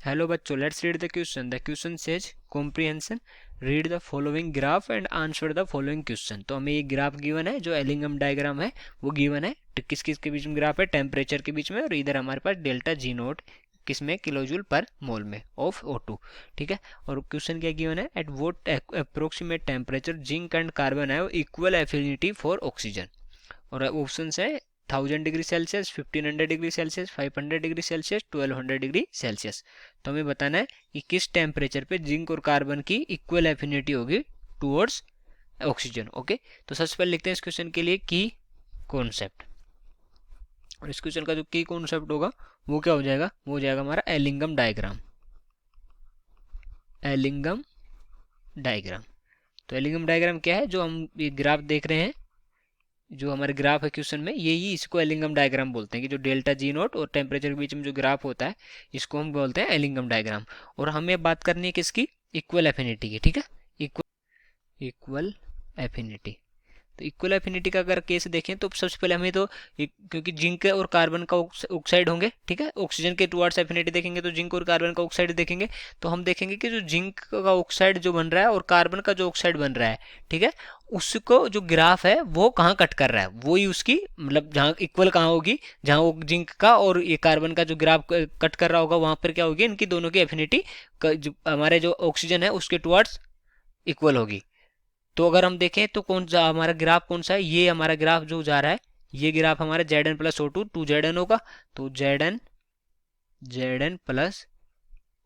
Hello बच्चों, let's read the question. The question says comprehension, read the following graph and answer the following question. तो हमें ये graph given है, जो Ellingham diagram है वो गिवन है। तो किस किस के बीच में ग्राफ है? टेम्परेचर के बीच में, और इधर हमारे पास डेल्टा जी नोट किसमें? किलोजूल पर मोल में ऑफ O2। ठीक है, और क्वेश्चन क्या गिवन है? At what approximate temperature zinc and carbon have equal affinity for oxygen. और ऑप्शन है 1000 degree Celsius, 1500 degree Celsius, 500 degree Celsius, 1200 degree Celsius. तो हमें बताना है कि किस टेम्परेचर पे जिंक और कार्बन की इक्वल एफिनिटी होगी टुवर्ड्स ऑक्सीजन। ओके, तो सबसे पहले लिखते हैं इस क्वेश्चन के लिए की कॉन्सेप्ट। और इस क्वेश्चन का जो की कॉन्सेप्ट होगा वो क्या हो जाएगा? वो हो जाएगा हमारा एलिंगम डायग्राम। एलिंगम डायग्राम, तो एलिंगम डायग्राम क्या है? जो हम ये ग्राफ देख रहे हैं, जो हमारे ग्राफ है क्वेश्चन में, यही इसको एलिंगम डायग्राम बोलते हैं। कि जो डेल्टा जी नोट और टेम्परेचर के बीच में जो ग्राफ होता है, इसको हम बोलते हैं एलिंगम डायग्राम। और हमें बात करनी है किसकी? इक्वल एफिनिटी की। ठीक है, इक्वल एफिनिटी। तो इक्वल एफिनिटी का अगर केस देखें तो सबसे पहले हमें तो क्योंकि जिंक और कार्बन का ऑक्साइड होंगे, ठीक है, ऑक्सीजन के टुवर्ड्स एफिनिटी देखेंगे तो जिंक और कार्बन का ऑक्साइड देखेंगे। तो हम देखेंगे कि जो जिंक का ऑक्साइड जो बन रहा है और कार्बन का जो ऑक्साइड बन रहा है, ठीक है, उसको जो ग्राफ है वो कहाँ कट कर रहा है, वही उसकी मतलब जहाँ इक्वल कहाँ होगी, जहाँ वो जिंक का और ये कार्बन का जो ग्राफ कट कर रहा होगा वहां पर क्या होगी? इनकी दोनों की एफिनिटी हमारे जो ऑक्सीजन है उसके टुवर्ड्स इक्वल होगी। तो अगर हम देखें तो कौन सा हमारा ग्राफ कौन सा है? ये हमारा ग्राफ जो जा रहा है, ये ग्राफ हमारा Zn प्लस O2 2Zn होगा। तो Zn प्लस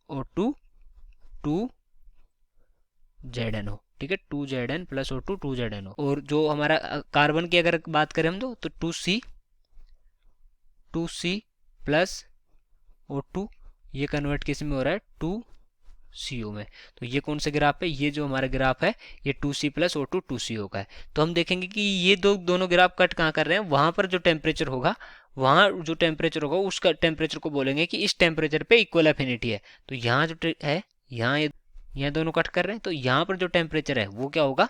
O2 2Zn हो। ठीक है, 2Zn प्लस O2 2Zn हो। और जो हमारा कार्बन की अगर बात करें हम तो 2C प्लस O2, ये कन्वर्ट किस में हो रहा है? 2CO में। तो ये कौन से ग्राफ है? ये जो हमारा ग्राफ है ये 2C प्लस O2 2CO का है। तो हम देखेंगे कि ये दोनों ग्राफ कट कहाँ कर रहे हैं? वहां पर जो टेम्परेचर होगा, वहां जो टेम्परेचर होगा उसका टेम्परेचर को बोलेंगे कि इस टेम्परेचर पे इक्वल एफिनिटी है। तो यहाँ जो है, यहाँ दोनों कट कर रहे हैं, तो यहाँ पर जो टेम्परेचर है वो क्या होगा?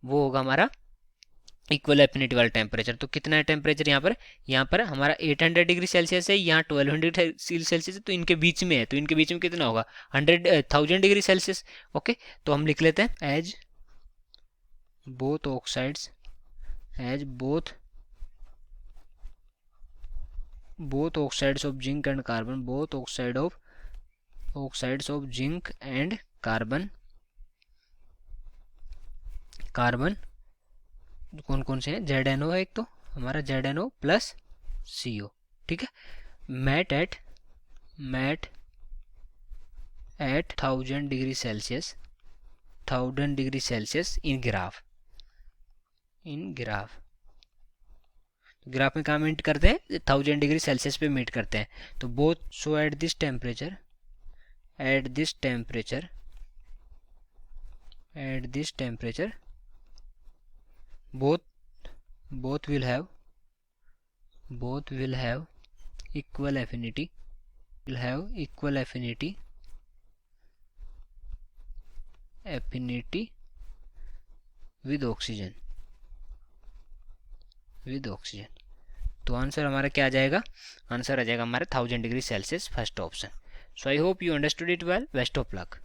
वो होगा हमारा इक्वल एफिनिटी वाला टेम्परेचर। तो कितना है टेम्परेचर यहाँ पर हमारा 800 डिग्री सेल्सियस है, यहाँ 1200 सेल्सियस है। तो इनके बीच में है, तो इनके बीच में कितना होगा? 1000 डिग्री सेल्सियस। ओके, तो हम लिख लेते हैं as both oxides, as both oxides of zinc and carbon, both oxides of zinc and carbon कौन कौन से हैं? ZnO है एक, तो हमारा ZnO प्लस CO। ठीक है, met at 1000 degree Celsius, 1000 degree Celsius in graph. Graph में कहाँ मीट करते हैं? 1000 डिग्री सेल्सियस पे मीट करते हैं। तो both so at this temperature both will have equal affinity with oxygen। तो आंसर हमारा क्या आ जाएगा? आंसर आ जाएगा हमारा 1000 degree Celsius, first option. So I hope you understood it well. Best of luck.